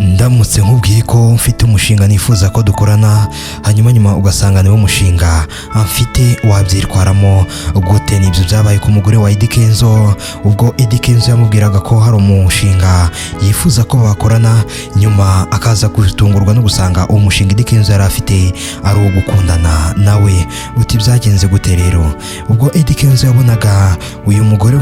ndamutse nkubwiye ko mfite umushinga nifuza ko dukorana hanyuma ugasanga niwo mushinga mfite wabyitwaramo gute? Nibyo byabaye ku mugore wa Eddy Kenzo ubwo Eddy Kenzo yamubwiraga ko hari umushinga yifuza ko bakorana, nyuma akaza gutungurwa no gusanga uwo mushinga Eddy Kenzo yari afite ari uwo gukundana nawe. Uti byagenze gute rero? Ubwo Eddy Kenzo yabonaga uyu mugore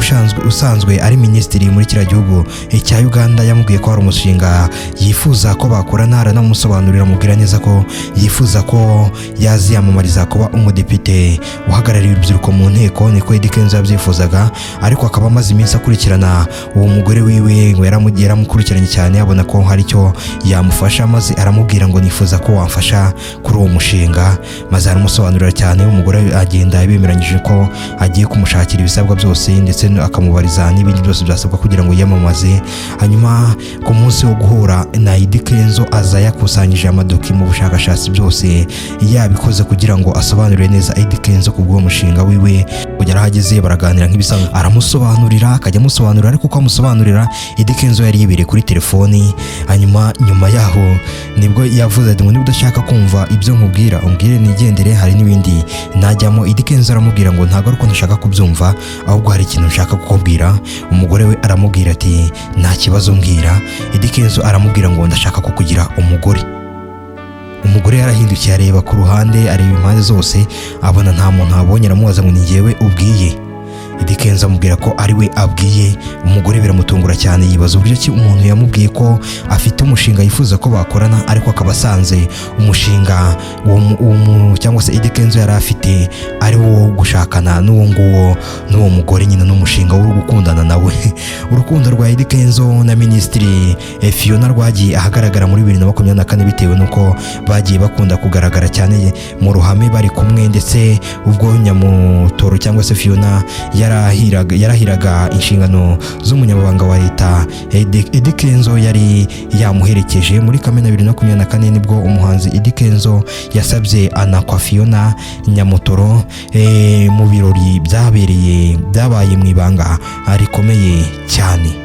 usanzwe ari minisitiri muri kiriya gihugu cya Uganda, yamubwiye ko hari umushinga yifuza ko bakorana, aranamusobanurira amubwira neza ko yifuza ko yaziyamamariza kuba umudepite uhagarariye urubyiruko mu nteko. Niko Eddy Kenzo yabyifuzaga, ariko akaba amaze iminsi akurikirana uwo mugore wiwe ngo yaramukurikiranye cyane, abona ko hari icyo yamufasha, maze aramubwira ngo nifuza ko wamfasha kuri uwo mushinga. Maze aramusobanurira cyane, umugore agenda bemeranyije ko agiye kumushakira ibisabwa byose ndetse akamubariza n'ibindi byose byasabwa kugira ngo yiyamamaze. Hanyuma ku munsi wo guhura na Eddy Kenzo aza yakusanyije amadoki mu bushakashatsi byose yabikoze kugira ngo asobanurire neza Eddy Kenzo ku bw'uwo mushinga wiwe. Kugera ahageze baraganira nk'ibisanzwe, aramusobanurira akajya amusobanurira, ariko uko amusobanurira Eddy Kenzo yari yibereye kuri telefoni. Hanyuma nyuma yaho nibwo yavuze ati niba udashaka kumva ibyo nkubwira umbwire nigendere, hari n'ibindi najyamo. Eddy Kenzo aramubwira ngo ntabwo ari uko ntashaka kubyumva, ahubwo hari ikintu nshaka kukubwira. Umugore we aramubwira ati nta kibazo mbwira. Eddy Kenzo aramubwira ngo ndashaka kukugira umugore. Umugore yarahindukiye areba ku ruhande, areba impande zose, abona nta muntu abonye, aramubaza ngo ni njyewe ubwiye? Eddy Kenzo amubwira ko ari we abwiye. Umugore biramutungura cyane, yibaza uburyo ki umuntu yamubwiye ko afite umushinga yifuza ko bakorana, ariko akaba asanze umushinga cyangwa se Eddy Kenzo yari afite ari wo gushakana n'uwo mugore nyine, n'umushinga wo gukundana nawe. Urukundo rwa Eddy Kenzo na Minisitiri Fiona rwagiye ahagaragara muri 2024 bitewe nuko bagiye bakunda kugaragara cyane mu ruhame bari kumwe, ndetse ubwo Nyamutoro cyangwa se Fiona yarahiraga inshingano z'umunyamabanga wa leta, Eddy Kenzo yari yamuherekeje. Muri Kamena 2024 nibwo umuhanzi Eddy Kenzo yasabye anakwa Fiona Nyamutoro mu birori byabaye mu ibanga rikomeye cyane.